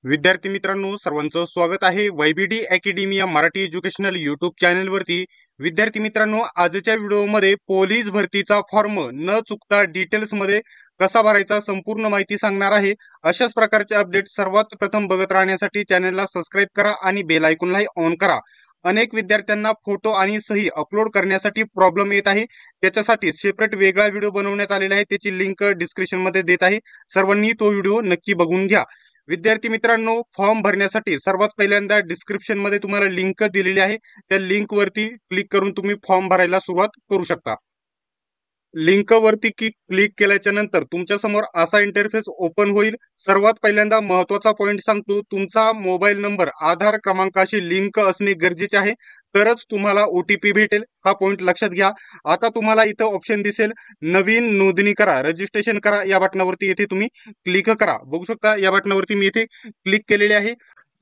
विद्यार्थी मित्रांनो, सर्वांचं स्वागत आहे YBD अकॅडमी या मराठी एज्युकेशनल युट्यूब चॅनलवरती। विद्यार्थी मित्रांनो, आजच्या व्हिडिओमध्ये पोलीस भरतीचा फॉर्म न चुकता डिटेल्स मध्ये कसा भरायचा संपूर्ण माहिती सांगणार आहे। अशाच प्रकारचे अपडेट सर्वात प्रथम बघत राहण्यासाठी चॅनलला सबस्क्राइब करा आणि बेल आयकॉनला ऑन करा। अनेक विद्यार्थ्यांना फोटो आणि सही अपलोड करण्यासाठी प्रॉब्लेम येत आहे, त्याच्यासाठी सेपरेट वेगळा व्हिडिओ बनवण्यात आलेला आहे, त्याची लिंक डिस्क्रिप्शन मध्ये देत आहे। सर्वांनी तो व्हिडिओ नक्की बघून घ्या। विद्यार्थी मित्रांनो, फॉर्म भरण्यासाठी सर्वात पहिल्यांदा डिस्क्रिप्शन मध्ये तुम्हाला लिंक दिलेली आहे, त्या लिंक वरती क्लिक करून तुम्ही फॉर्म भरायला सुरुवात करू शकता। लिंक वरती क्लिक केल्याच्या नंतर तुमच्या समोर असा इंटरफेस ओपन होईल। सर्वात पहिल्यांदा महत्त्वाचा पॉइंट सांगतो, तुमचा मोबाईल नंबर आधार क्रमांकाशी लिंक असणे गरजेचे आहे, तरच तुम्हाला OTP भेटेल। हा पॉइंट लक्षात घ्या। आता तुम्हाला इथं ऑप्शन दिसेल नवीन नोंदणी करा, रजिस्ट्रेशन करा, या बटनावरती येथे तुम्ही क्लिक करा। बघू शकता या बटनावरती मी इथे क्लिक केलेले आहे।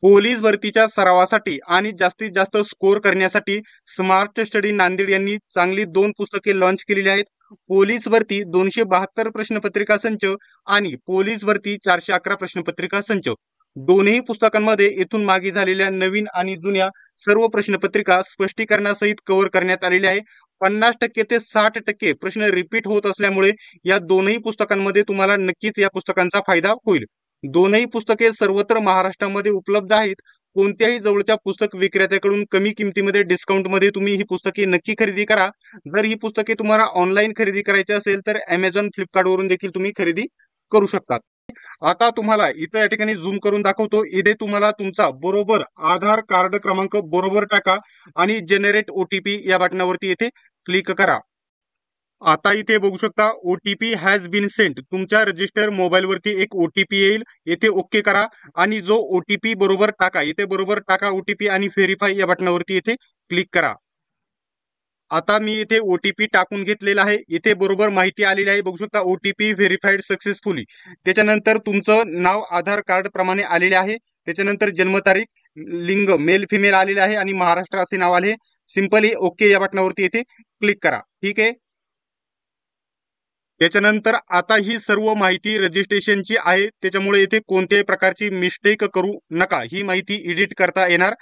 पोलीस भरतीच्या सरावासाठी आणि जास्तीत जास्त स्कोर करण्यासाठी स्मार्ट स्टडी नांदेड यांनी चांगली 2 पुस्तके लॉन्च केलेली आहेत। पोलीस भरती 272 प्रश्नपत्रिका संच आणि पोलीस भरती 411 प्रश्नपत्रिका संच, दोन्ही पुस्तकांमध्ये इथून मागे झालेल्या नवीन आणि जुन्या सर्व प्रश्नपत्रिका स्पष्टीकरणासहित कव्हर करण्यात आलेले आहे। 50% ते 60% प्रश्न रिपीट होत असल्यामुळे या दोन्ही पुस्तकांमध्ये तुम्हाला नक्कीच या पुस्तकांचा फायदा होईल। दोनही पुस्तके सर्वत्र महाराष्ट्रामध्ये उपलब्ध आहेत। कोणत्याही जवळच्या पुस्तक विक्रेत्याकडून कमी किमतीमध्ये डिस्काउंट मध्ये तुम्ही ही पुस्तके नक्की खरेदी करा। जर ही पुस्तके तुम्हाला ऑनलाईन खरेदी करायची असेल तर Amazon, फ्लिपकार्ट वरून देखील तुम्ही खरेदी करू शकता। आता तुम्हाला इथं या ठिकाणी झूम करून दाखवतो। इथे तुम्हाला तुमचा बरोबर आधार कार्ड क्रमांक बरोबर टाका आणि जनरेट OTP या बटनावरती इथे क्लिक करा। आता इथे बघू शकता OTP हॅज बीन सेंट, तुमच्या रजिस्टर मोबाईल वरती एक OTP येईल, येथे ओके करा आणि जो OTP बरोबर टाका, इथे बरोबर टाका OTP आणि व्हेरीफाय या बटनावरती इथे क्लिक करा। आता मी इथे OTP टाकून घेतलेला आहे, इथे बरोबर माहिती आलेली आहे। बघू शकता OTP व्हेरीफाईड सक्सेसफुली। त्याच्यानंतर तुमचं नाव आधार कार्ड प्रमाणे आलेले आहे, त्याच्यानंतर जन्मतारीख, लिंग मेल फिमेल आलेले आहे आणि महाराष्ट्र असे नाव आले। सिंपली ओके या बटनावरती इथे क्लिक करा। ठीक आहे। त्याच्यानंतर आता ही सर्व माहिती रजिस्ट्रेशनची आहे, त्याच्यामुळे इथे कोणत्याही प्रकारची मिस्टेक करू नका। ही माहिती एडिट करता येणार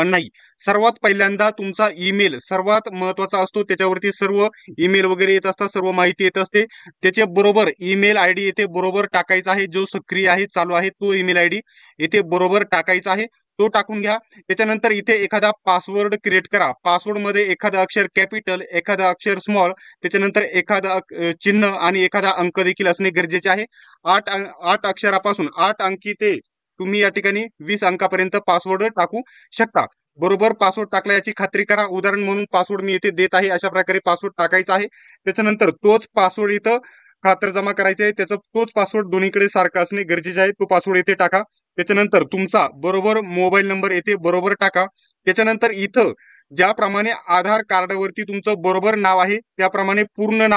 नाही। सर्वात पहिल्यांदा तुमचा ईमेल सर्वात महत्त्वाचा असतो, त्याच्यावरती सर्व ईमेल वगैरे येत असतात, सर्व माहिती येत असते। त्याचे बरोबर ईमेल आयडी येथे बरोबर टाकायचा आहे, जो सक्रिय आहे चालू आहे तो ईमेल आयडी येथे बरोबर टाकायचा आहे, तो टाकून घ्या। त्याच्यानंतर इथे एखादा पासवर्ड क्रिएट करा। पासवर्ड मध्ये एखादा अक्षर कॅपिटल, एखादा अक्षर स्मॉल, त्याच्यानंतर एखादा चिन्ह आणि एखादा अंक देखील असणे गरजेचे आहे। 8 अक्षरापासून 8 अंकी ते तुम्ही या ठिकाणी 20 अंकापर्यंत पासवर्ड टाकू शकता। बरोबर पासवर्ड टाकला याची खात्री करा। उदाहरण म्हणून पासवर्ड मी इथे देत आहे, अशा प्रकारे पासवर्ड टाकायचा आहे। त्याच्यानंतर तोच पासवर्ड इथं खातरजमा करायचा आहे, त्याचा तोच पासवर्ड दोन्हीकडे सारखा असणे गरजेचे आहे, तो पासवर्ड इथे टाका। त्याच्यानंतर तुमचा बरोबर मोबाईल नंबर येथे बरोबर टाका। त्याच्यानंतर इथं ज्याप्रमाणे आधार कार्डवरती तुमचं बरोबर नाव आहे त्याप्रमाणे पूर्ण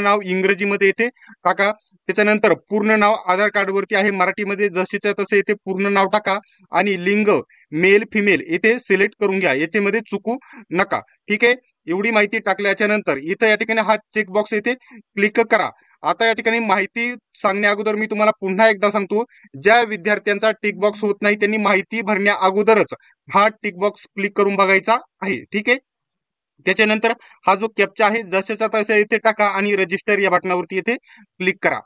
नाव इंग्रजीमध्ये येथे टाका। त्याच्यानंतर पूर्ण नाव आधार कार्डवरती आहे मराठीमध्ये, जसेच्या तसे येथे पूर्ण नाव टाका आणि लिंग मेल फिमेल येथे सिलेक्ट करून घ्या, याच्यामध्ये चुकू नका। ठीक आहे। एवढी माहिती टाकल्याच्या नंतर इथं या ठिकाणी हा चेक बॉक्स येथे क्लिक करा। आता या ठिकाणी माहिती सांगण्या अगोदर मी तुम्हाला पुन्हा एकदा सांगतो, ज्या विद्यार्थ्यांचा टिक बॉक्स होत नाही त्यांनी माहिती भरण्या अगोदरच हा टिक बॉक्स क्लिक करून बघायचा आहे। ठीक आहे। त्याच्यानंतर हा जो कॅप्चा आहे जशाचा तसा इथे टाका आणि रजिस्टर या बटनावरती इथे क्लिक करा।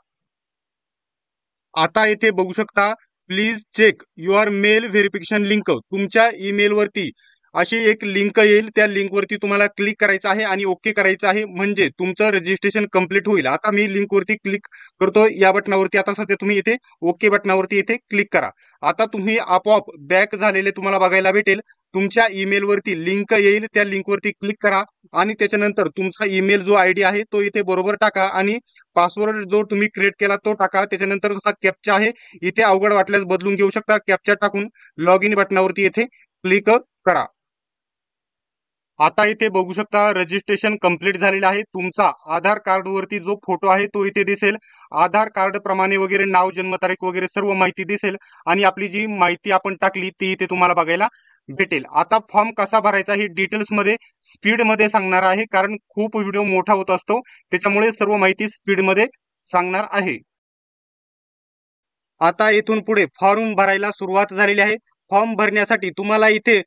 आता इथे बघू शकता please check your mail verification link, तुमच्या ईमेल वरती अशी एक लिंक येईल, त्या लिंक वरती तुम्हाला क्लिक करायचं आहे आणि ओके करायचं आहे, म्हणजे तुमचं रजिस्ट्रेशन कंप्लीट होईल। आता मी लिंक वरती क्लिक करतो या बटनावरती, आता सध्या तुम्ही इथे ओके बटनावरती इथे क्लिक करा। आता तुम्ही आपोआप बॅक झालेले तुम्हाला बघायला भेटेल, तुमच्या ईमेल वरती लिंक येईल, त्या लिंक वरती क्लिक करा आणि त्याच्यानंतर तुमचा ईमेल जो आयडी आहे तो इथे बरोबर टाका आणि पासवर्ड जो तुम्ही क्रिएट केला तो टाका। त्याच्यानंतर तुमचा कॅप्चा आहे, इथे अवघड वाटल्यास बदलून घेऊ शकता, कॅप्चा टाकून लॉग इन बटनावरती इथे क्लिक करा। आता इथे बघू शकता रजिस्ट्रेशन कंप्लीट झालेलं आहे। तुमचा आधार कार्ड वरती जो फोटो आहे तो इथे दिसेल, आधार कार्ड प्रमाणे वगैरे नाव, जन्मतारीख वगैरे सर्व माहिती दिसेल आणि आपली जी माहिती आपण टाकली ती इथे तुम्हाला बघायला भेटेल। आता फॉर्म कसा भरायचा हे डिटेल्स मध्ये स्पीड मध्ये सांगणार आहे, कारण खूप व्हिडिओ मोठा होत असतो, त्याच्यामुळे सर्व माहिती स्पीड मध्ये सांगणार आहे। आता इथून पुढे फॉर्म भरायला सुरुवात झालेली आहे. फॉर्म भरण्यासाठी तुम्हाला इथे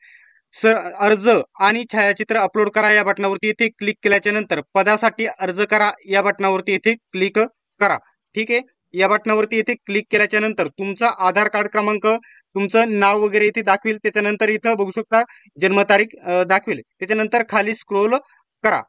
अर्ज आणि छायाचित्र अपलोड करा या बटनावरती इथे क्लिक केल्याच्या नंतर पदासाठी अर्ज करा या बटनावरती इथे क्लिक करा. ठीक आहे. या बटनावरती इथे क्लिक केल्याच्या नंतर तुमचा आधार कार्ड क्रमांक, तुमचं नाव वगैरे इथे दाखवेल. त्याच्यानंतर इथं बघू शकता जन्मतारीख दाखवेल. त्याच्यानंतर खाली स्क्रोल करा.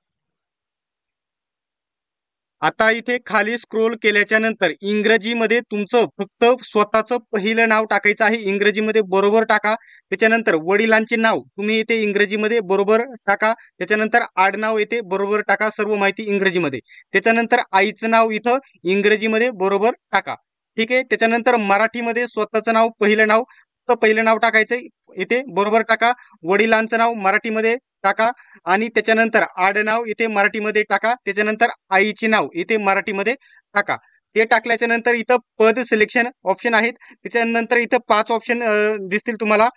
आता इथे खाली स्क्रोल केल्याच्या नंतर इंग्रजीमध्ये तुमचं फक्त स्वतःचं पहिलं नाव टाकायचं आहे. इंग्रजीमध्ये बरोबर टाका. त्याच्यानंतर वडिलांचे नाव तुम्ही इथे इंग्रजीमध्ये बरोबर टाका. त्याच्यानंतर आडनाव इथे बरोबर टाका. सर्व माहिती इंग्रजीमध्ये. त्याच्यानंतर आईचं नाव इथं इंग्रजीमध्ये बरोबर टाका. ठीक आहे. त्याच्यानंतर मराठीमध्ये स्वतःचं नाव पहिलं नाव पहिलं नाव टाकायचं इथे बरोबर टाका. वडिलांचं नाव मराठीमध्ये टाका आणि त्याच्यानंतर आडनाव इथे मराठीमध्ये टाका. त्याच्यानंतर आईचे नाव इथे मराठीमध्ये टाका. ते टाकल्याच्या नंतर इथं पद सिलेक्शन ऑप्शन आहेत. त्याच्यानंतर इथं 5 ऑप्शन दिसतील तुम्हाला.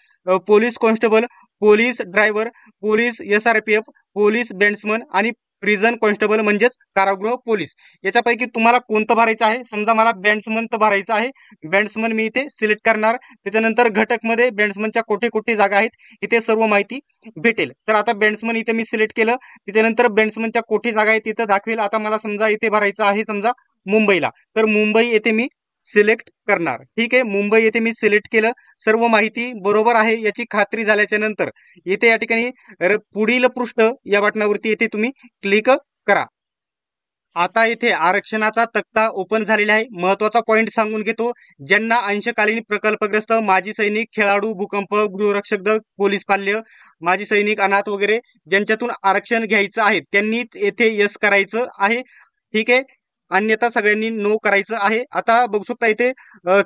Police constable, police driver, police SRPF, police batsman आणि प्रिझन कॉन्स्टेबल म्हणजेच कारागृह पोलीस. याच्यापैकी तुम्हाला कोणतं भरायचं आहे? समजा मला बॅट्समन तर भरायचं आहे. बॅट्समन मी इथे सिलेक्ट करणार. त्याच्यानंतर घटकमध्ये बॅट्समनच्या कोठे कोठे जागा आहेत इथे सर्व माहिती भेटेल. तर आता बॅट्समन इथे मी सिलेक्ट केलं. त्याच्यानंतर बॅट्समनच्या कोठे जागा आहेत तिथं दाखवेल. आता मला समजा इथे भरायचं आहे समजा मुंबईला, तर मुंबई येथे मी सिलेक्ट करणार. ठीक आहे. मुंबई येथे मी सिलेक्ट केलं. सर्व माहिती बरोबर आहे याची खात्री झाल्याच्या नंतर इथे या ठिकाणी पुढील पृष्ठ या बटनावरती इथे तुम्ही क्लिक करा. आता इथे आरक्षणाचा तक्ता ओपन झालेला आहे. महत्वाचा पॉइंट सांगून घेतो. ज्यांना अंशकालीन प्रकल्पग्रस्त, माजी सैनिक, खेळाडू, भूकंप, गृहरक्षक दल, पोलीस पाल्य, माजी सैनिक, अनाथ वगैरे ज्यांच्यातून आरक्षण घ्यायचं आहे त्यांनीच येथे यस करायचं आहे. ठीक आहे. अन्यथा सगळ्यांनी नो करायचं आहे. आता बघू शकता इथे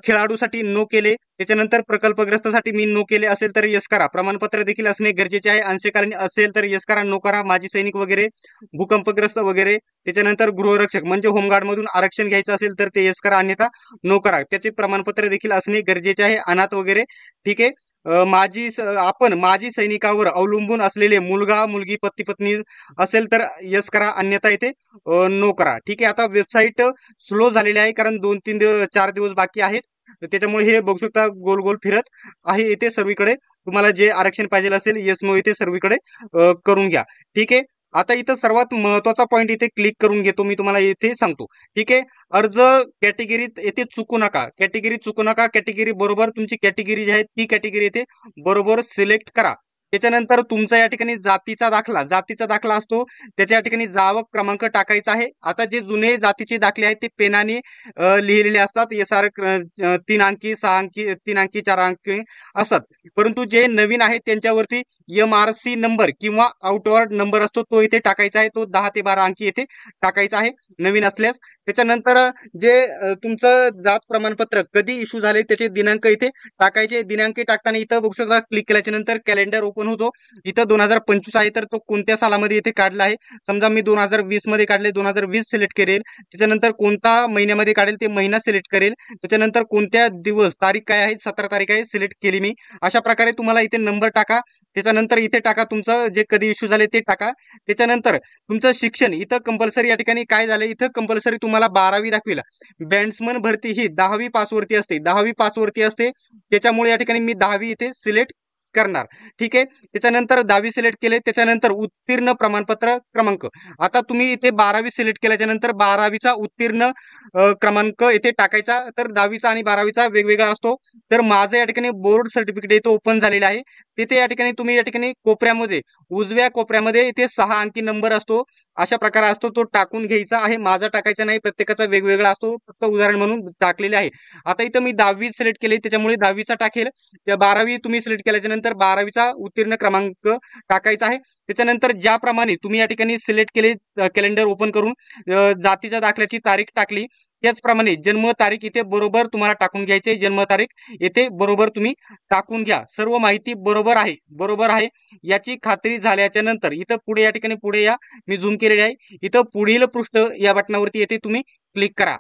खेळाडूसाठी नो केले. त्याच्यानंतर प्रकल्पग्रस्तासाठी मी नो केले असेल तर यस करा. प्रमाणपत्र देखील असणे गरजेचे आहे. अंशकालीन असेल तर यस करा, नो करा. माजी सैनिक वगैरे, भूकंपग्रस्त वगैरे, त्याच्यानंतर गृहरक्षक म्हणजे होमगार्ड मधून आरक्षण घ्यायचं असेल तर ते यस करा, अन्यथा नो करा. त्याचे प्रमाणपत्र देखील असणे गरजेचे आहे. अनाथ वगैरे. ठीक आहे. आपण माजी सैनिकावर अवलंबून असलेले मुलगा मुलगी पती पत्नी असेल तर यस करा, अन्यथा इथे नो करा. ठीक आहे. आता वेबसाईट स्लो झालेली आहे कारण 2-3 दिवस 4 दिवस बाकी आहेत. त्याच्यामुळे हे बघू शकता गोल गोल फिरत आहे इथे सर्वीकडे. तुम्हाला जे आरक्षण पाहिजे असेल येस नो इथे सर्वीकडे करून घ्या. ठीक आहे. आता इथं सर्वात महत्वाचा पॉइंट इथे क्लिक करून घेतो मी तुम्हाला इथे सांगतो. ठीक आहे. अर्ज कॅटेगरीत येथे चुकू नका. कॅटेगरी चुकू नका. कॅटेगरी बरोबर तुमची कॅटेगरी जी आहे ती कॅटेगरी येथे बरोबर सिलेक्ट करा. त्याच्यानंतर तुमचा या ठिकाणी जातीचा दाखला असतो त्याच्या या ठिकाणी जावक क्रमांक टाकायचा आहे. आता जे जुने जातीचे दाखले आहेत ते पेनाने लिहिलेले असतात. SR 3 अंकी, 6 अंकी, 3 अंकी, 4 अंकी असतात. परंतु जे नवीन आहेत त्यांच्यावरती MRC नंबर किंवा आउटवर्ड नंबर असतो तो इथे टाकायचा आहे. तो 10 ते 12 अंकी इथे टाकायचा आहे नवीन असल्यास. त्याच्यानंतर जे तुमचं जात प्रमाणपत्र कधी इश्यू झाले त्याचे दिनांक इथे टाकायचे. दिनांक टाकताना इथं बघू शकता क्लिक केल्याच्या नंतर कॅलेंडर ओपन होतो. इथं 2025 आहे तर तो कोणत्या सालामध्ये इथे काढला आहे. समजा मी 2020 मध्ये काढले, 2020 सिलेक्ट करेल. त्याच्यानंतर कोणता महिन्यामध्ये काढेल ते महिना सिलेक्ट करेल. त्याच्यानंतर कोणत्या दिवस तारीख काय आहे 17 तारीख आहे सिलेक्ट केली मी. अशा प्रकारे तुम्हाला इथे नंबर टाका. त्याच्यानंतर इथे टाका तुमचं जे कधी इश्यू झाले ते टाका. त्याच्यानंतर तुमचं शिक्षण इथं कंपल्सरी या ठिकाणी काय झालं इथं कंपल्सरी तुम्हाला 12वी दाखविला. बॅट्समन भरती ही 10वी पास वरती असते. 10वी पास वरती असते. त्याच्यामुळे या ठिकाणी मी 10वी इथे सिलेक्ट करणार. ठीक आहे. त्याच्यानंतर 10वी सिलेक्ट केले. त्याच्यानंतर उत्तीर्ण प्रमाणपत्र क्रमांक. आता तुम्ही इथे 12वी सिलेक्ट केल्याच्या नंतर 12वीचा उत्तीर्ण क्रमांक इथे टाकायचा. तर 10वीचा आणि 12वीचा वेगवेगळा असतो. तर माझं या ठिकाणी बोर्ड सर्टिफिकेट इथे ओपन झालेलं आहे. तिथे या ठिकाणी तुम्ही या ठिकाणी कोपऱ्यामध्ये उजव्या कोपऱ्यामध्ये इथे 6 अंकी नंबर असतो. अशा प्रकारे असतो तो टाकून घ्यायचा आहे. माझा टाकायचा नाही, प्रत्येकाचा वेगवेगळा असतो. फक्त उदाहरण म्हणून टाकलेले आहे. आता इथं मी 10वी सिलेक्ट केली त्याच्यामुळे 10वीचा टाकेल. त्या 12वी तुम्ही सिलेक्ट केल्याच्या नंतर 12वीचा उत्तीर्ण क्रमांक टाकायचा आहे. त्याच्यानंतर ज्याप्रमाणे तुम्ही या ठिकाणी सिलेक्ट केले कॅलेंडर ओपन करून जातीच्या दाखल्याची तारीख टाकली त्याचप्रमाणे जन्म तारीख इथे बरोबर तुम्हाला टाकून घ्यायची. जन्म तारीख इथे बरोबर तुम्ही टाकून घ्या. सर्व माहिती बरोबर आहे याची खात्री झाल्याच्या नंतर इथं पुढे या ठिकाणी पुढे या. मी झूम केलेले आहे. इथं पुढील पृष्ठ या बटनावरती येथे तुम्ही क्लिक करा.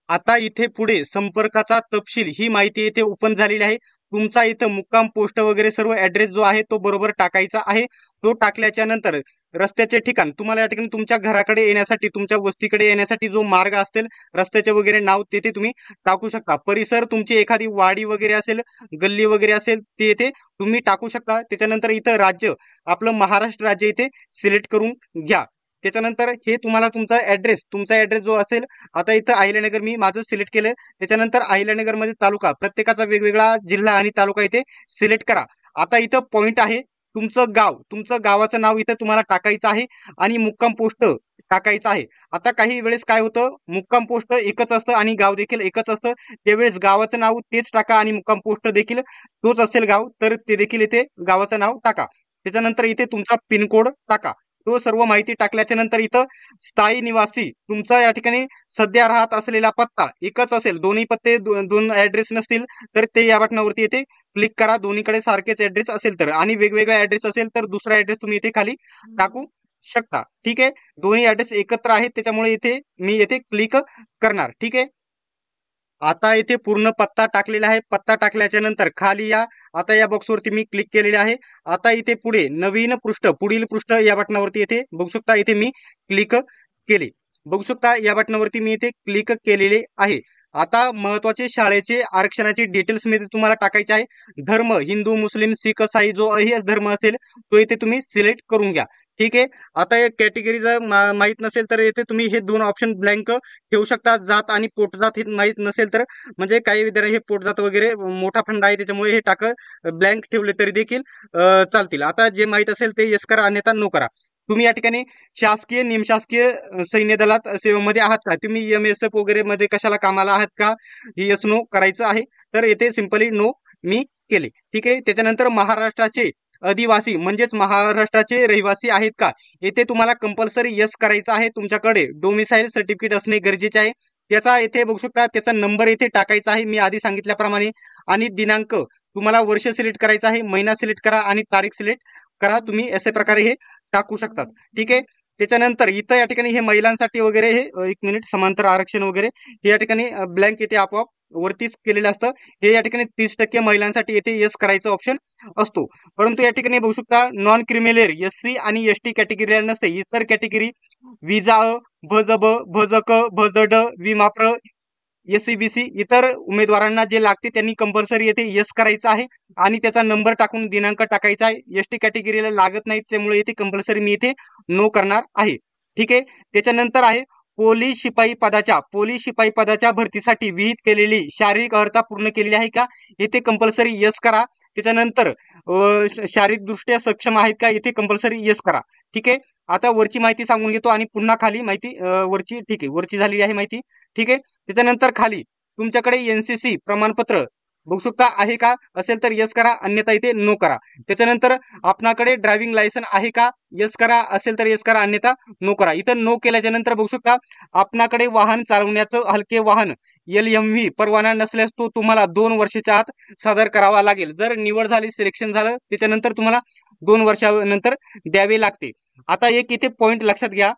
आता इथे पुढे संपर्काचा तपशील ही माहिती इथे ओपन झालेली आहे. तुमचा इथं मुक्काम पोस्ट वगैरे सर्व ऍड्रेस जो आहे तो बरोबर टाकायचा आहे. तो टाकल्याच्या नंतर रस्त्याचे ठिकाण तुम्हाला या ठिकाणी तुमच्या घराकडे येण्यासाठी तुमच्या वस्तीकडे येण्यासाठी जो मार्ग असेल रस्त्याचे वगैरे नाव तेथे तुम्ही टाकू शकता. परिसर तुमची एखादी वाडी वगैरे असेल गल्ली वगैरे असेल ते इथे तुम्ही टाकू शकता. त्याच्यानंतर इथं राज्य आपलं महाराष्ट्र राज्य इथे सिलेक्ट करून घ्या. त्याच्यानंतर हे तुम्हाला तुमचा ऍड्रेस जो असेल आता इथं अहिल्यानगर मी माझं सिलेक्ट केलं. त्याच्यानंतर अहिल्यानगर मध्ये तालुका प्रत्येकाचा वेगवेगळा जिल्हा आणि तालुका इथे सिलेक्ट करा. आता इथं पॉइंट आहे तुमचं गावाचं नाव इथं तुम्हाला टाकायचं आहे आणि मुक्काम पोस्ट टाकायचं आहे. आता काही वेळेस काय होतं मुक्काम पोस्ट एकच असतं आणि गाव देखील एकच असतं. त्यावेळेस गावाचं नाव तेच टाका आणि मुक्काम पोस्ट देखील तोच असेल गाव तर ते देखील इथे गावाचं नाव टाका. त्याच्यानंतर इथे तुमचा पिनकोड टाका. तो सर्व माहिती टाकल्याच्या नंतर इथं स्थायी निवासी तुमचा या ठिकाणी सध्या राहत असलेला पत्ता एकच असेल. दोन्ही पत्ते दोन ऍड्रेस नसतील तर ते या बटनावरती इथे क्लिक करा. दोन्हीकडे सारखेच ऍड्रेस असेल तर आणि वेगवेगळा ऍड्रेस असेल तर दुसरा ऍड्रेस तुम्ही इथे खाली टाकू शकता. ठीक आहे. दोन्ही ऍड्रेस एकत्र आहेत त्याच्यामुळे इथे मी इथे क्लिक करणार. ठीक आहे. आता इथे पूर्ण पत्ता टाकलेला आहे. पत्ता टाकल्याच्या नंतर खाली या आता या बॉक्सवरती मी क्लिक केलेले आहे. आता इथे पुढे नवीन पृष्ठ पुढील पृष्ठ या बटनावरती इथे बघू शकता. इथे मी क्लिक केले. बघू शकता या बटनावरती मी इथे क्लिक केलेले आहे. आता महत्वाचे शाळेचे आरक्षणाचे डिटेल्स मध्ये तुम्हाला टाकायचे आहे. धर्म हिंदू मुस्लिम सिख साई जो धर्म असेल तो इथे तुम्ही सिलेक्ट करून घ्या. ठीक आहे. आता एक कॅटेगरी जर माहित नसेल तर इथे तुम्ही हे दोन ऑप्शन ब्लँक ठेवू शकता. जात आणि पोटजात हे माहित नसेल तर म्हणजे काही विद्यार्थी हे पोटजात वगैरे मोठा फंड आहे त्याच्यामुळे हे ब्लँक ठेवले तरी देखील चालतील. आता जे माहित असेल ते येस करा अन्यथा नो करा. तुम्ही या ठिकाणी शासकीय निमशासकीय सैन्य दलात सेवेमध्ये आहात का तुम्ही MSF वगैरे मध्ये कशाला कामाला आहात का हे येस नो करायचं आहे. तर येथे सिंपली नो मी केले. ठीक आहे. त्याच्यानंतर महाराष्ट्राचे आदिवासी म्हणजेच महाराष्ट्राचे रहिवासी आहेत का येथे तुम्हाला कंपल्सरी यस करायचं आहे. तुमच्याकडे डोमिसाईल सर्टिफिकेट असणे गरजेचे आहे. त्याचा येथे बघू शकता त्याचा नंबर येथे टाकायचा आहे मी आधी सांगितल्याप्रमाणे आणि दिनांक तुम्हाला वर्ष सिलेक्ट करायचं आहे. महिना सिलेक्ट करा आणि तारीख सिलेक्ट करा. तुम्ही अशा प्रकारे हे टाकू शकतात. ठीक आहे. त्याच्यानंतर इथं या ठिकाणी हे महिलांसाठी वगैरे हे एक मिनिट समांतर आरक्षण वगैरे हे या ठिकाणी ब्लँक येथे आपोआप वरतीच केलेलं असतं. हे या ठिकाणी 30% महिलांसाठी येथे यस करायचं ऑप्शन असतो. परंतु या ठिकाणी बघू शकता नॉन क्रिमिलेअर SC आणि ST कॅटेगरीला नसते. इतर कॅटेगरी विजा भजब भजक भजड विमाप्र SCBC इतर उमेदवारांना जे लागते त्यांनी कंपल्सरी येथे यस करायचं आहे आणि त्याचा नंबर टाकून दिनांक टाकायचा आहे. ST कॅटेगरीला लागत नाही त्यामुळे येथे कंपल्सरी मी इथे नो करणार आहे. ठीक आहे. त्याच्यानंतर आहे पोलीस शिपाई पदाच्या भरतीसाठी विहित केलेली शारीरिक अर्हता पूर्ण केलेली आहे का येथे कंपल्सरी यस करा. त्याच्यानंतर शारीरिक दृष्ट्या सक्षम आहेत का इथे कंपल्सरी यस करा. ठीक आहे. आता वरची माहिती सांगून घेतो आणि पुन्हा खाली माहिती वरची ठीक आहे वरची झालेली आहे माहिती. ठीक आहे. त्याच्यानंतर खाली तुमच्याकडे NCC प्रमाणपत्र बघू शकता आहे का असेल तर यस करा अन्यथा इथे नो करा. त्याच्यानंतर आपणाकडे ड्रायव्हिंग लायसन आहे का यस करा असेल तर यस करा अन्यथा नो करा. इथं नो केल्याच्या नंतर बघू शकता आपणाकडे वाहन चालवण्याचं हलके वाहन LMV परवाना नसल्यास तो तुम्हाला 2 वर्षाच्या आत सादर करावा लागेल. जर निवड झाली सिलेक्शन झालं त्याच्यानंतर तुम्हाला 2 वर्षानंतर द्यावे लागते. आता एक इथे पॉइंट लक्षात घ्या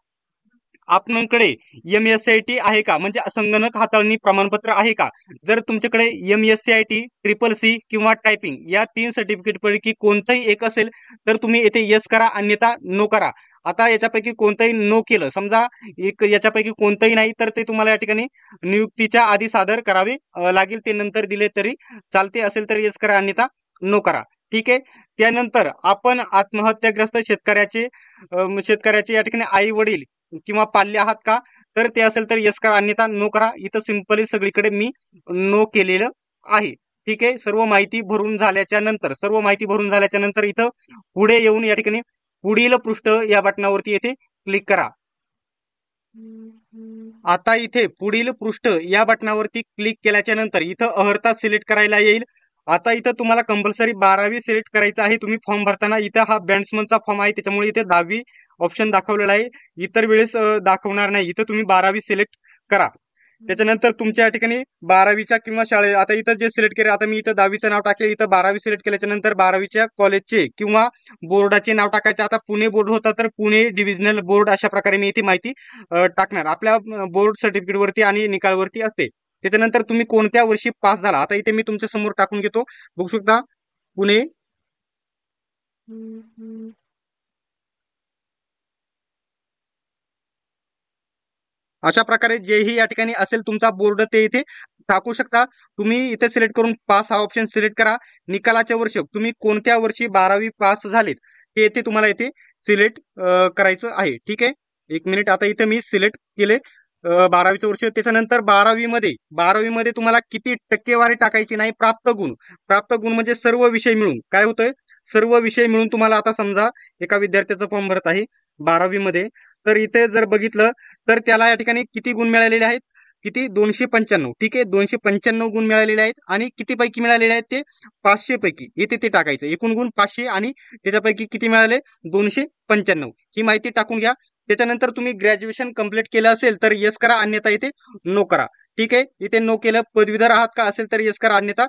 आपल्याकडे MSCIT आहे का म्हणजे संगणक हाताळणी प्रमाणपत्र आहे का. जर तुमच्याकडे MSCIT CCC किंवा टायपिंग या 3 सर्टिफिकेट पैकी कोणतंही एक असेल तर तुम्ही येथे यस करा अन्यथा नो करा. आता याच्यापैकी कोणतंही नो केलं समजा एक याच्यापैकी कोणतंही नाही तर ते तुम्हाला या ठिकाणी नियुक्तीच्या आधी सादर करावे लागेल. ते नंतर दिले तरी चालते असेल तर यस करा अन्यथा नो करा. ठीक आहे. त्यानंतर आपण आत्महत्याग्रस्त शेतकऱ्याचे या ठिकाणी आई वडील किंवा पाल्य आहात का तर ते असेल तर यस करा अन्यथा नो करा. इथं सिंपली सगळीकडे मी नो केलेलं आहे. ठीक आहे. सर्व माहिती भरून झाल्याच्या नंतर इथं पुढे येऊन या ठिकाणी पुढील पृष्ठ या बटनावरती येथे क्लिक करा. आता इथे पुढील पृष्ठ या बटनावरती क्लिक केल्याच्या नंतर इथं अर्हता सिलेक्ट करायला येईल. आता इथं तुम्हाला कंपल्सरी 12वी सिलेक्ट करायचं आहे. तुम्ही फॉर्म भरताना इथं हा बँड्समनचा फॉर्म आहे त्याच्यामुळे इथे 10वी ऑप्शन दाखवलेला आहे. इतर वेळेस दाखवणार नाही. इथं तुम्ही 12वी सिलेक्ट करा. त्याच्यानंतर तुमच्या ठिकाणी 12वीच्या किंवा शाळे आता इथं जे सिलेक्ट केले आता मी इथं 10वीचं नाव टाकेल. इथं 12वी सिलेक्ट केल्याच्या नंतर 12वीच्या कॉलेजचे किंवा बोर्डाचे नाव टाकायचे. आता पुणे बोर्ड होता तर पुणे डिव्हिजनल बोर्ड अशा प्रकारे मी इथे माहिती टाकणार. आपल्या बोर्ड सर्टिफिकेट वरती आणि निकाल वरती असते. त्याच्यानंतर तुम्ही कोणत्या वर्षी पास झाला, आता इथे मी तुमच्या समोर टाकून घेतो, बघू शकता पुणे अशा प्रकारे जेही या ठिकाणी असेल तुमचा बोर्ड ते इथे टाकू शकता. तुम्ही इथे सिलेक्ट करून पास हा ऑप्शन सिलेक्ट करा. निकालाचे वर्ष तुम्ही कोणत्या वर्षी 12वी पास झालेत ते इथे तुम्हाला इथे सिलेक्ट करायचं आहे. ठीक आहे, एक मिनिट. आता इथे मी सिलेक्ट केले 12वीचं वर्ष. त्याच्यानंतर 12वी मध्ये तुम्हाला किती टक्केवारी टाकायची नाही, प्राप्त गुण म्हणजे सर्व विषय मिळून काय होतंय, सर्व विषय मिळून तुम्हाला आता समजा एका विद्यार्थ्याचं फॉर्म भरत आहे 12वी मध्ये, तर इथे जर बघितलं तर त्याला या ठिकाणी किती गुण मिळालेले आहेत, किती 295. ठीक आहे, 295 गुण मिळालेले आहेत आणि किती पैकी मिळालेले आहेत ते 500 पैकी इथे ते टाकायचं. एकूण गुण 500 आणि त्याच्यापैकी किती मिळाले 295, ही माहिती टाकून घ्या. त्याच्यानंतर तुम्ही ग्रॅज्युएशन कंप्लीट केलं असेल तर येस करा, अन्यथा इथे नो करा. ठीक आहे, इथे नो केलं. पदवीधर आहात का असेल तर येस करा, अन्यथा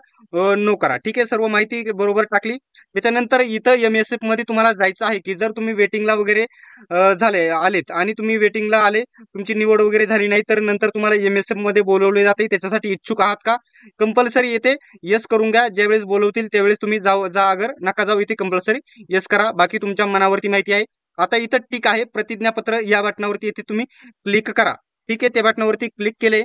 नो करा. ठीक आहे, सर्व माहिती बरोबर टाकली. त्याच्यानंतर इथं MSF मध्ये तुम्हाला जायचं आहे की जर तुम्ही वेटिंगला वगैरे झाले आलेत आणि तुम्ही वेटिंगला आले, तुमची निवड वगैरे झाली नाही, तर नंतर तुम्हाला MSF मध्ये बोलवले जाते. त्याच्यासाठी इच्छुक आहात का, कंपल्सरी येथे येस करून घ्या. ज्यावेळेस बोलवतील त्यावेळेस तुम्ही जा, अगर नका जाऊ इथे कंपल्सरी येस करा. बाकी तुमच्या मनावरती माहिती आहे. आता इथं ठीक आहे, प्रतिज्ञापत्र या बटनावरती येथे तुम्ही क्लिक करा. ठीक आहे, त्या बटनावरती क्लिक केले.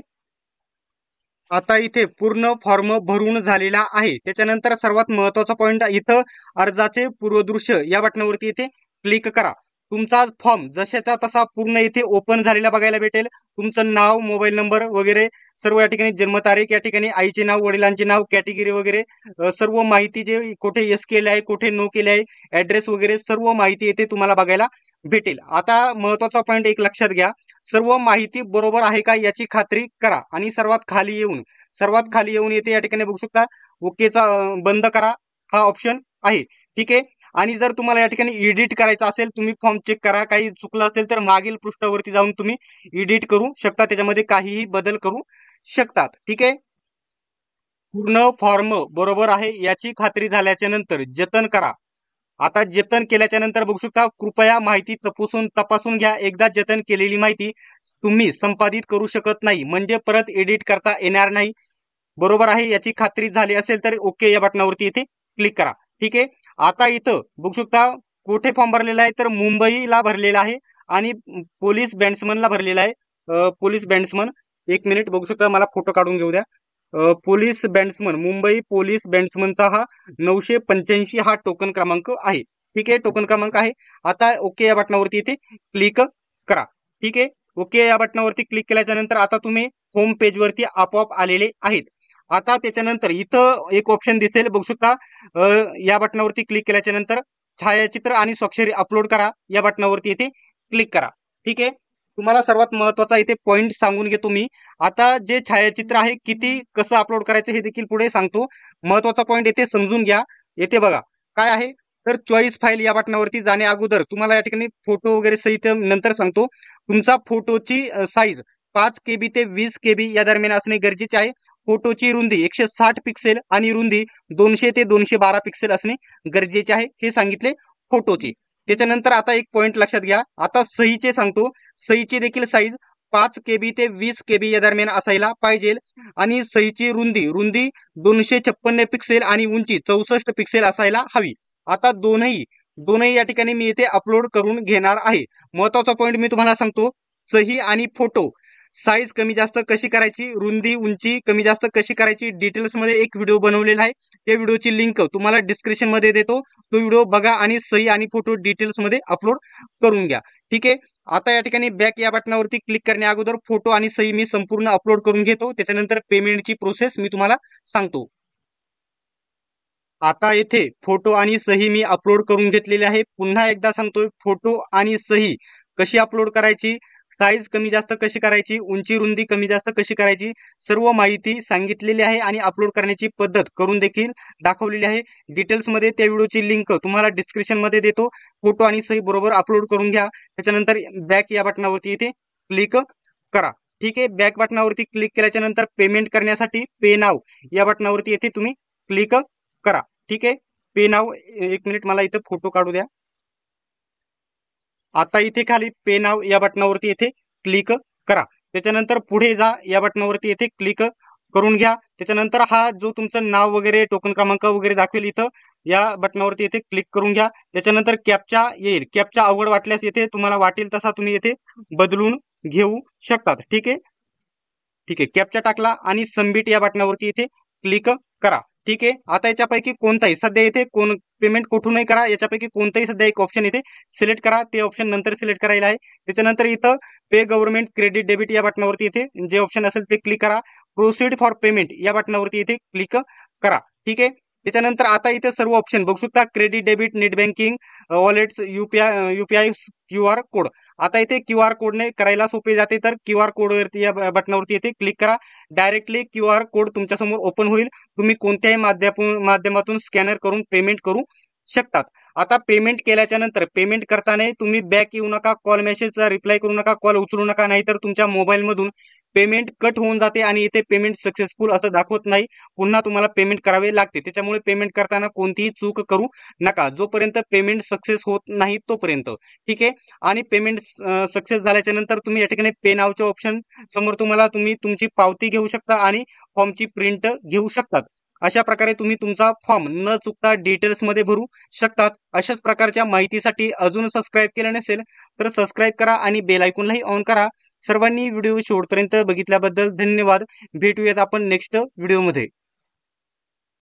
आता इथे पूर्ण फॉर्म भरून झालेला आहे. त्याच्यानंतर सर्वात महत्वाचा पॉइंट इथं अर्जाचे पूर्वदृश्य या बटनावरती इथे क्लिक करा. तुमचा फॉर्म जशाचा तसा पूर्ण इथे ओपन झालेला बघायला भेटेल. तुमचं नाव, मोबाईल नंबर वगैरे सर्व या ठिकाणी, जन्मतारीख या ठिकाणी, आईचे नाव, वडिलांचे नाव, कॅटेगरी वगैरे सर्व माहिती, जे कुठे येस केले आहे, कुठे नो केले आहे, ऍड्रेस वगैरे सर्व माहिती इथे तुम्हाला बघायला भेटेल. आता महत्वाचा पॉइंट एक लक्षात घ्या, सर्व माहिती बरोबर आहे का याची खात्री करा आणि सर्वात खाली येऊन येते या ठिकाणी बघू शकता ओकेचा बंद करा हा ऑप्शन आहे. ठीक आहे, आणि जर तुम्हाला या ठिकाणी एडिट करायचं असेल, तुम्ही फॉर्म चेक करा, काही चुकलं असेल तर मागील पृष्ठावरती जाऊन तुम्ही एडिट करू शकता, त्याच्यामध्ये काहीही बदल करू शकतात. ठीक आहे, पूर्ण फॉर्म बरोबर आहे याची खात्री झाल्याच्या नंतर जतन करा. आता जतन केल्याच्या नंतर बघू शकता, कृपया माहिती तपासून घ्या. एकदा जतन केलेली माहिती तुम्ही संपादित करू शकत नाही, म्हणजे परत एडिट करता येणार नाही. बरोबर आहे याची खात्री झाली असेल तर ओके या बटनावरती इथे क्लिक करा. ठीक आहे, आता इथं बघू शकता कुठे फॉर्म भरलेला आहे, तर मुंबईला भरलेला आहे आणि पोलीस बॅट्समनला भरलेला आहे. पोलीस बॅट्समन, एक मिनिट बघू शकता, मला फोटो काढून घेऊ द्या. पोलीस बॅट्समन, मुंबई पोलीस बॅट्समनचा हा 985 हा टोकन क्रमांक आहे. ठीक आहे, टोकन क्रमांक आहे. आता ओके या बटनावरती इथे क्लिक करा. ठीक आहे, ओके या बटनावरती क्लिक केल्याच्या नंतर आता तुम्ही होम पेज वरती आपोआप आलेले आहेत. आता त्याच्यानंतर इथं एक ऑप्शन दिसेल बघू शकता, या बटनावरती क्लिक केल्याच्या नंतर छायाचित्र आणि स्वाक्षरी अपलोड करा या बटनावरती इथे क्लिक करा. ठीक आहे, तुम्हाला सर्वात महत्वाचा इथे पॉइंट सांगून घेतो मी. आता जे छायाचित्र आहे किती कसं अपलोड करायचं हे देखील पुढे सांगतो. महत्वाचा पॉइंट येथे समजून घ्या. येथे बघा काय आहे, तर चॉईस फाईल या बटनावरती जाण्या अगोदर तुम्हाला या ठिकाणी फोटो वगैरे सहित नंतर सांगतो. तुमचा फोटोची साईज 5 KB ते 20 KB या दरम्यान असणे गरजेचे आहे. फोटोची रुंदी 160 पिक्सेल आणि रुंदी 200 ते 212 पिक्सेल असणे गरजेचे आहे, हे सांगितले फोटोची. त्याच्यानंतर आता एक पॉइंट लक्षात घ्या, आता सहीचे सांगतो. सहीची देखील साईज 5 KB ते 20 KB या दरम्यान असायला पाहिजे आणि सहीची रुंदी 256 पिक्सेल आणि उंची 64 पिक्सेल असायला हवी. आता दोनही या ठिकाणी मी इथे अपलोड करून घेणार आहे. महत्वाचा पॉइंट मी तुम्हाला सांगतो, सही आणि फोटो साईज कमी जास्त कशी करायची, रुंदी उंची कमी जास्त कशी करायची, डिटेल्स मध्ये एक व्हिडिओ बनवलेला आहे. त्या व्हिडिओची लिंक तुम्हाला डिस्क्रिप्शन मध्ये देतो, तो व्हिडिओ बघा आणि सही आणि फोटो डिटेल्स मध्ये अपलोड करून घ्या. ठीक आहे, आता या ठिकाणी बॅक या बटनावरती क्लिक करण्या अगोदर फोटो आणि सही मी संपूर्ण अपलोड करून घेतो. त्याच्यानंतर पेमेंटची प्रोसेस मी तुम्हाला सांगतो. आता येथे फोटो आणि सही मी अपलोड करून घेतलेली आहे. पुन्हा एकदा सांगतोय, फोटो आणि सही कशी अपलोड करायची, साईज कमी जास्त कशी करायची, उंची रुंदी कमी जास्त कशी करायची, सर्व माहिती सांगितलेली आहे आणि अपलोड करण्याची पद्धत करून देखील दाखवलेली आहे. डिटेल्समध्ये त्या व्हिडिओची लिंक तुम्हाला डिस्क्रिप्शन मध्ये देतो. फोटो आणि सही बरोबर अपलोड करून घ्या. त्याच्यानंतर बॅक या बटनावरती इथे क्लिक करा. ठीक आहे, बॅक बटनावरती क्लिक केल्याच्या नंतर पेमेंट करण्यासाठी पे नाव या बटनावरती येथे तुम्ही क्लिक करा. ठीक आहे, पे नाव, एक मिनिट मला इथे फोटो काढू द्या. आता इथे खाली पे नाव या बटनावरती येथे क्लिक करा. त्याच्यानंतर पुढे जा या बटनावरती येथे क्लिक करून घ्या. त्याच्यानंतर हा जो तुमचं नाव वगैरे टोकन क्रमांक वगैरे दाखवेल इथं या बटनावरती इथे क्लिक करून घ्या. त्याच्यानंतर कॅप्चा येईल. कॅप्चा अवघड वाटल्यास इथे तुम्हाला वाटेल तसा तुम्ही इथे बदलून घेऊ शकतात. ठीक आहे. ठीक आहे, कॅप्चा टाकला आणि सबमिट या बटनावरती इथे क्लिक करा. ठीक आहे. आता याच्यापैकी कोणताही सध्या इथे कोण पेमेंट कुठूनही करा, याच्यापैकी कोणताही सध्या एक ऑप्शन इथे सिलेक्ट करा. ते ऑप्शन नंतर सिलेक्ट करायला आहे. त्याच्यानंतर इथं पे गव्हर्नमेंट क्रेडिट डेबिट या बटनावरती इथे जे ऑप्शन असेल ते क्लिक करा. प्रोसीड फॉर पेमेंट या बटनावरती इथे क्लिक करा. ठीक आहे. त्याच्यानंतर आता इथे सर्व ऑप्शन बघू शकता. Credit debit, net banking, wallets, UPI QR code. आता इथे QR कोडने करायला सोपे जाते, तर QR कोडवरती या बटनावरती इथे क्लिक करा. डायरेक्टली QR कोड तुमच्या समोर ओपन होईल. तुम्ही कोणत्याही माध्यमातून स्कॅनर करून पेमेंट करू शकतात. आता पेमेंट केल्याच्या नंतर पेमेंट करताना तुम्ही बॅक येऊ नका, कॉल मेसेजचा रिप्लाय करू नका, कॉल उचलू नका, नाहीतर तुमच्या मोबाईल मधून पेमेंट कट होऊन जाते आणि इथे पेमेंट सक्सेसफुल असं दाखवत नाही. पुन्हा तुम्हाला पेमेंट करावे लागते. त्याच्यामुळे पेमेंट करताना कोणतीही चूक करू नका, जोपर्यंत पेमेंट सक्सेस होत नाही तोपर्यंत. ठीक आहे. आणि पेमेंट सक्सेस झाल्याच्या नंतर तुम्ही या ठिकाणी पे नावचे ऑप्शन समोर तुम्हाला तुम्ही तुमची पावती घेऊ शकता आणि फॉर्मची प्रिंट घेऊ शकतात. अशा प्रकारे तुम्ही तुमचा फॉर्म न चुकता डिटेल्स मध्ये भरू शकतात. अशाच प्रकारच्या माहितीसाठी अजून सबस्क्राईब केलं नसेल तर सबस्क्राईब करा आणि बेल आयकॉनलाही ऑन करा. सर्वांनी व्हिडिओ शेवटपर्यंत बघितल्याबद्दल धन्यवाद. भेटूयात आपण नेक्स्ट व्हिडिओमध्ये.